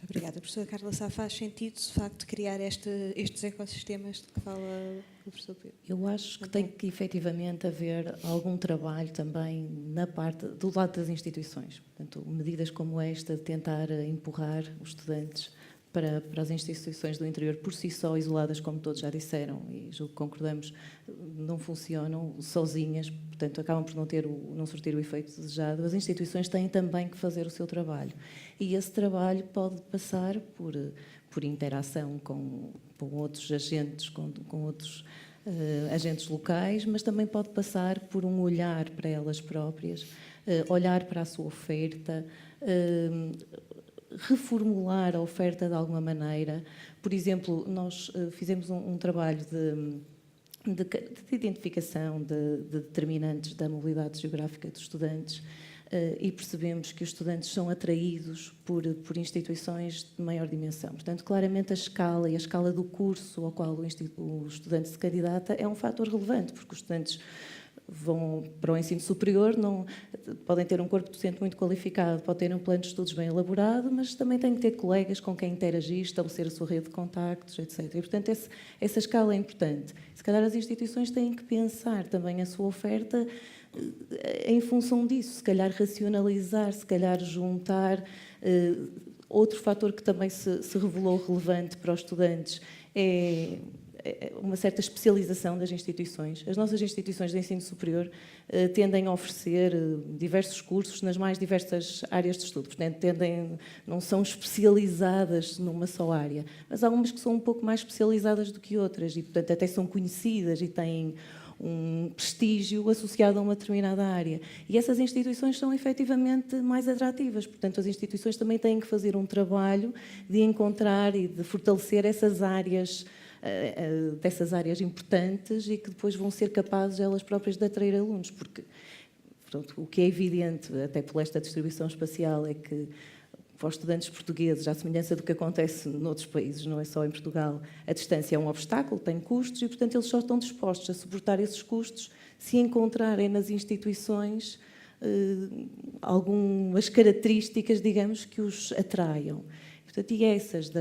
Obrigada. Professora Carla Sá, faz sentido, de facto, criar estes ecossistemas de que fala o professor Pedro? Eu acho que tem que efetivamente haver algum trabalho também na parte do lado das instituições. Portanto, medidas como esta de tentar empurrar os estudantes para as instituições do interior por si só, isoladas, como todos já disseram, e julgo que concordamos, não funcionam sozinhas, portanto acabam por não surtir o efeito desejado. As instituições têm também que fazer o seu trabalho. E esse trabalho pode passar por interação com outros agentes, com outros agentes locais, mas também pode passar por um olhar para elas próprias, olhar para a sua oferta, reformular a oferta de alguma maneira. Por exemplo, nós fizemos um trabalho de identificação de determinantes da mobilidade geográfica dos estudantes e percebemos que os estudantes são atraídos por instituições de maior dimensão. Portanto, claramente a escala e a escala do curso ao qual o estudante se candidata é um fator relevante, porque os estudantes vão para o ensino superior, podem ter um corpo docente muito qualificado, podem ter um plano de estudos bem elaborado, mas também têm que ter colegas com quem interagir, estabelecer a sua rede de contactos, etc. E, portanto, essa escala é importante. Se calhar as instituições têm que pensar também a sua oferta em função disso, se calhar racionalizar, se calhar juntar. Outro fator que também se revelou relevante para os estudantes é uma certa especialização das instituições. As nossas instituições de ensino superior tendem a oferecer diversos cursos nas mais diversas áreas de estudo. Portanto, não são especializadas numa só área, mas há algumas que são um pouco mais especializadas do que outras e, portanto, até são conhecidas e têm um prestígio associado a uma determinada área. E essas instituições são efetivamente mais atrativas. Portanto, as instituições também têm que fazer um trabalho de encontrar e de fortalecer essas áreas, dessas áreas importantes e que depois vão ser capazes elas próprias de atrair alunos, porque pronto, o que é evidente, até por esta distribuição espacial, é que para os estudantes portugueses, à semelhança do que acontece noutros países, não é só em Portugal, a distância é um obstáculo, tem custos e, portanto, eles só estão dispostos a suportar esses custos se encontrarem nas instituições algumas características, digamos, que os atraiam. Portanto, e essas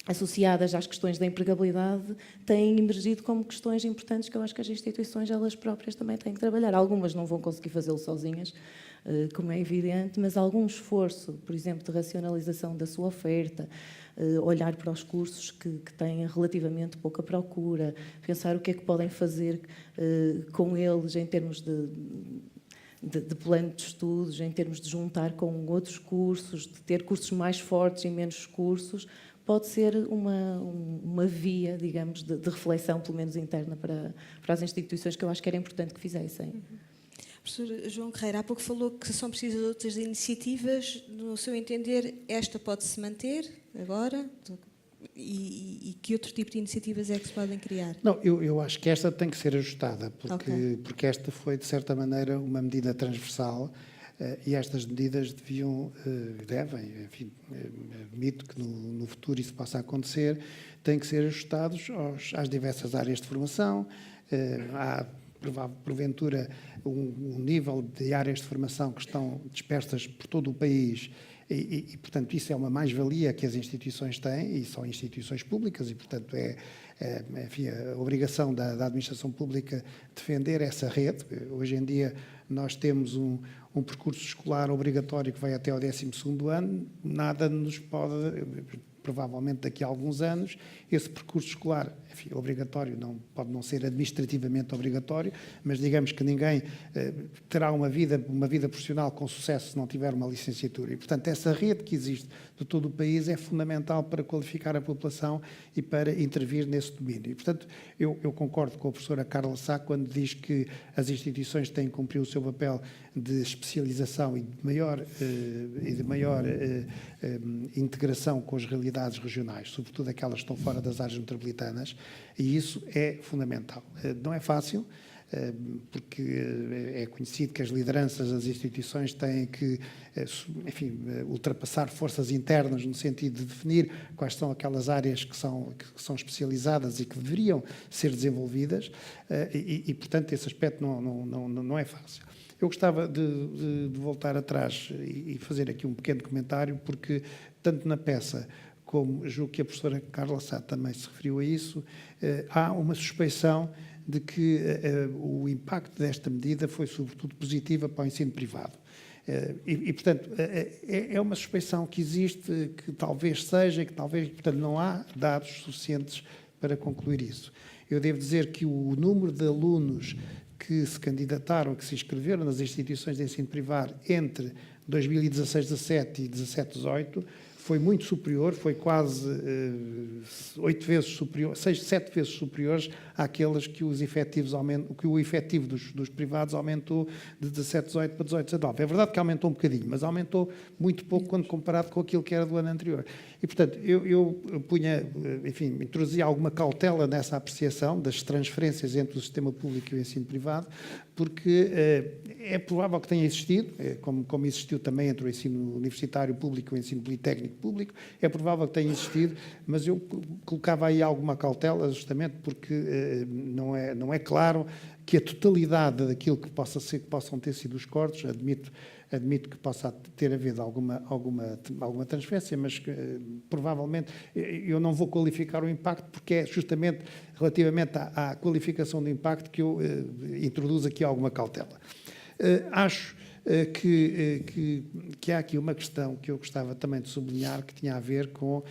associadas às questões da empregabilidade têm emergido como questões importantes que eu acho que as instituições elas próprias também têm que trabalhar. Algumas não vão conseguir fazê-lo sozinhas, como é evidente, mas algum esforço, por exemplo, de racionalização da sua oferta, olhar para os cursos que têm relativamente pouca procura, pensar o que é que podem fazer com eles em termos de plano de estudos, em termos de juntar com outros cursos, de ter cursos mais fortes e menos cursos, pode ser uma via, digamos, de reflexão, pelo menos interna, para as instituições, que eu acho que era importante que fizessem. Professor João Carreira, há pouco falou que são precisas outras iniciativas. No seu entender, esta pode-se manter agora? E que outro tipo de iniciativas é que se podem criar? Não, eu acho que esta tem que ser ajustada, porque esta foi, de certa maneira, uma medida transversal e estas medidas devem, enfim, admito que no futuro isso possa acontecer, têm que ser ajustados às diversas áreas de formação. Há, porventura, um nível de áreas de formação que estão dispersas por todo o país e, portanto, isso é uma mais-valia que as instituições têm e são instituições públicas e, portanto, enfim, a obrigação da administração pública defender essa rede. Hoje em dia nós temos um percurso escolar obrigatório que vai até ao 12º ano, nada nos pode, provavelmente daqui a alguns anos, esse percurso escolar, enfim, obrigatório, pode não ser administrativamente obrigatório, mas digamos que ninguém terá uma vida profissional com sucesso se não tiver uma licenciatura. E, portanto, essa rede que existe de todo o país é fundamental para qualificar a população e para intervir nesse domínio. E, portanto, eu concordo com a professora Carla Sá quando diz que as instituições têm que cumprir o seu papel de especialização e de maior integração com as realidades regionais, sobretudo aquelas que estão fora das áreas metropolitanas, e isso é fundamental. Não é fácil, porque é conhecido que as lideranças das instituições têm que, enfim, ultrapassar forças internas no sentido de definir quais são aquelas áreas que são especializadas e que deveriam ser desenvolvidas e portanto, esse aspecto não é fácil. Eu gostava de voltar atrás e fazer aqui um pequeno comentário, porque tanto na peça como julgo que a professora Carla Sá também se referiu a isso, há uma suspeição de que o impacto desta medida foi sobretudo positiva para o ensino privado. Portanto, é uma suspeição que existe, que talvez seja, que talvez, portanto, não há dados suficientes para concluir isso. Eu devo dizer que o número de alunos que se candidataram, que se inscreveram nas instituições de ensino privado entre 2016-17 e 17-18 foi muito superior, foi quase 8 vezes superior, 6, 7 vezes superiores àquelas que os efetivos que o efetivo dos privados aumentou de 17-18 para 18-19. É verdade que aumentou um bocadinho, mas aumentou muito pouco quando comparado com aquilo que era do ano anterior. E, portanto, eu punha, enfim, introduzia alguma cautela nessa apreciação das transferências entre o sistema público e o ensino privado, porque é provável que tenha existido, como existiu também entre o ensino universitário público e o ensino politécnico público, é provável que tenha existido, mas eu colocava aí alguma cautela, justamente porque não é claro que a totalidade daquilo que possam ter sido os cortes, admito que possa ter havido alguma transferência, mas provavelmente eu não vou qualificar o impacto, porque é justamente relativamente à qualificação do impacto que eu introduzo aqui alguma cautela. Acho que há aqui uma questão que eu gostava também de sublinhar, que tinha a ver com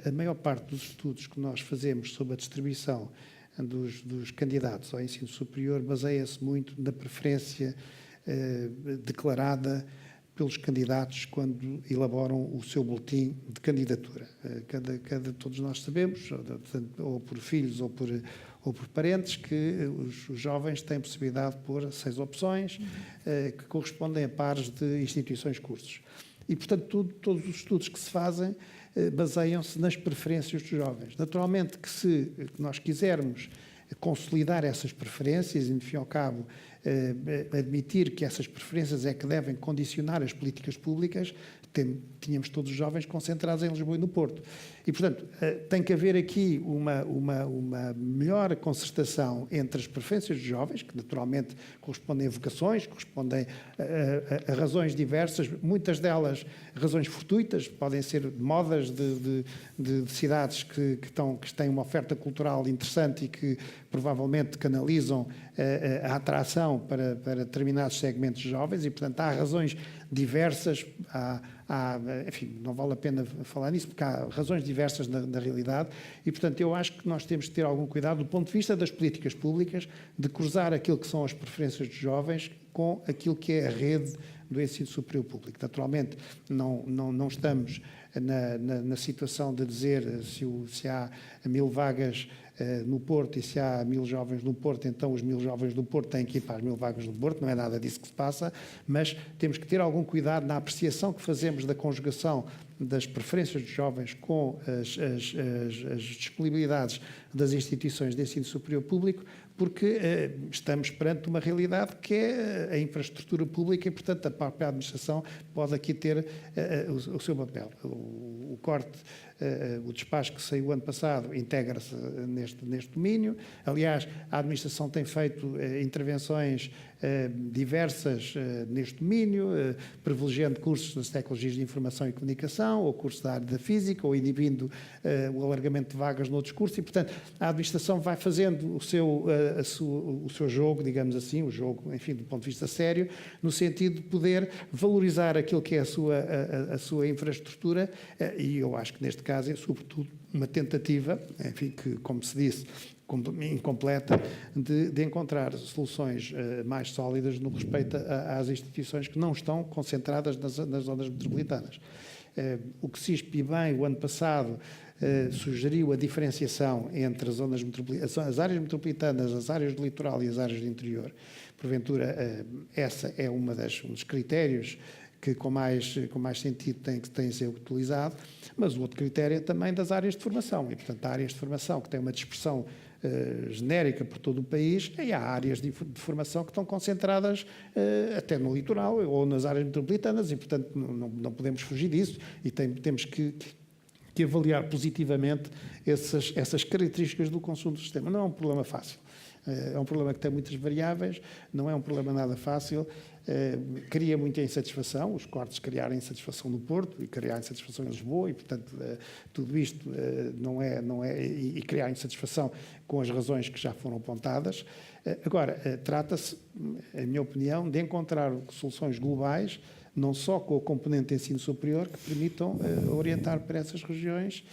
a maior parte dos estudos que nós fazemos sobre a distribuição dos candidatos ao ensino superior baseia-se muito na preferência declarada pelos candidatos quando elaboram o seu boletim de candidatura. Todos nós sabemos, ou por filhos ou por parentes, que os jovens têm possibilidade de pôr 6 opções que correspondem a pares de instituições cursos. E, portanto, todos os estudos que se fazem baseiam-se nas preferências dos jovens. Naturalmente que se nós quisermos consolidar essas preferências e, no fim e ao cabo, admitir que essas preferências é que devem condicionar as políticas públicas, tínhamos todos os jovens concentrados em Lisboa e no Porto. E, portanto, tem que haver aqui uma melhor concertação entre as preferências dos jovens, que naturalmente correspondem a vocações, correspondem a razões diversas, muitas delas razões fortuitas, podem ser modas de cidades que têm uma oferta cultural interessante e que provavelmente canalizam a atração para determinados segmentos jovens e, portanto, há razões diversas, enfim, não vale a pena falar nisso, porque há razões diversas na realidade e, portanto, eu acho que nós temos de ter algum cuidado do ponto de vista das políticas públicas, de cruzar aquilo que são as preferências dos jovens com aquilo que é a rede do ensino superior público. Naturalmente, não estamos na situação de dizer se há 1000 vagas no Porto e se há 1000 jovens no Porto, então os 1000 jovens do Porto têm que ir para as 1000 vagas do Porto, não é nada disso que se passa, mas temos que ter algum cuidado na apreciação que fazemos da conjugação das preferências dos jovens com as disponibilidades das instituições de ensino superior público, porque estamos perante uma realidade que é a infraestrutura pública e, portanto, a própria administração pode aqui ter o seu papel. O corte, o despacho que saiu ano passado integra-se neste domínio. Aliás, a administração tem feito intervenções diversas neste domínio, privilegiando cursos das tecnologias de informação e comunicação, ou cursos da área da física, ou inibindo o alargamento de vagas noutros cursos, e, portanto, a administração vai fazendo o seu jogo, digamos assim, o jogo, enfim, do ponto de vista sério, no sentido de poder valorizar aquilo que é a sua infraestrutura, e eu acho que neste caso é, sobretudo, uma tentativa, enfim, que, como se disse, incompleta, de encontrar soluções mais sólidas no respeito às instituições que não estão concentradas nas zonas metropolitanas. O que CISP, bem, o ano passado, sugeriu a diferenciação entre as áreas metropolitanas, as áreas do litoral e as áreas do interior. Porventura, essa é um dos critérios que com mais sentido tem que ser utilizado, mas o outro critério é também das áreas de formação. E, portanto, há áreas de formação que têm uma dispersão genérica por todo o país, e há áreas de formação que estão concentradas até no litoral ou nas áreas metropolitanas, e, portanto, não podemos fugir disso, e temos que avaliar positivamente essas características do consumo do sistema. Não é um problema fácil. É um problema que tem muitas variáveis, não é um problema nada fácil, cria muita insatisfação, os cortes criarem insatisfação no Porto e criar insatisfação em Lisboa e, portanto, tudo isto e criar insatisfação com as razões que já foram apontadas. Agora, trata-se, em minha opinião, de encontrar soluções globais, não só com o componente de ensino superior, que permitam orientar para essas regiões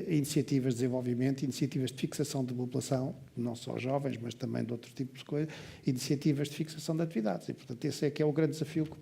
iniciativas de desenvolvimento, iniciativas de fixação de população, não só jovens, mas também de outro tipo de coisas, iniciativas de fixação de atividades. E, portanto, esse é que é o grande desafio que